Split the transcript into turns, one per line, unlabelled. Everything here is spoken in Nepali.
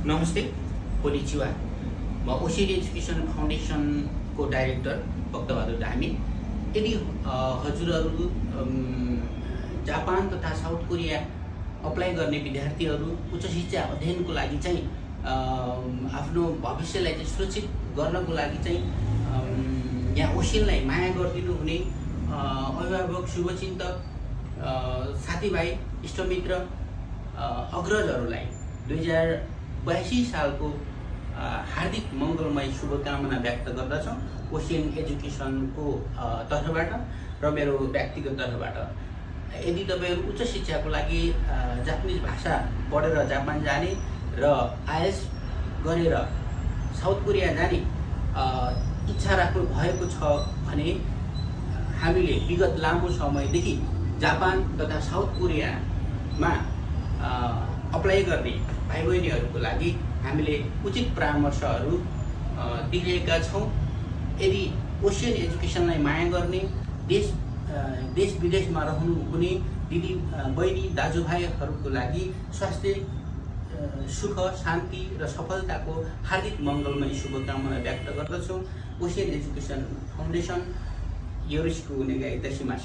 नमस्ते, कोनिचिवा। म ओसिएन एजुकेसन फाउन्डेसनको डाइरेक्टर भक्तबहादुर धामी। यदि हजुरहरू जापान तथा साउथ कोरिया अप्लाई गर्ने विद्यार्थीहरू उच्च शिक्षा अध्ययनको लागि चाहिँ आफ्नो भविष्यलाई चाहिँ सुरक्षित गर्नको लागि चाहिँ यहाँ ओसिएनलाई माया गरिदिनु हुने अभिभावक, शुभचिन्तक, साथीभाइ, इष्टमित्र, अग्रजहरूलाई 2082 सालको हार्दिक मङ्गलमय शुभकामना व्यक्त गर्दछौँ ओसिएन एजुकेसनको तर्फबाट र मेरो व्यक्तिगत तर्फबाट। यदि तपाईँहरू उच्च शिक्षाको लागि जापानिज भाषा पढेर जापान जाने र आइएल्स गरेर साउथ कोरिया जाने इच्छा राख्नु भएको छ भने हामीले विगत लामो समयदेखि जापान तथा साउथ कोरियामा अप्लाई गर्ने भाइ बहिनीहरूको लागि हामीले उचित परामर्शहरू दिइरहेका छौँ। यदि ओसिएन एजुकेसनलाई माया गर्ने देश विदेशमा रहनुहुने दिदी बहिनी दाजुभाइहरूको लागि स्वास्थ्य, सुख, शान्ति र सफलताको हार्दिक मङ्गलमय शुभकामना व्यक्त गर्दछौँ। ओसिएन एजुकेसन फाउन्डेसन योरिस्कु नेगाई दशिमास।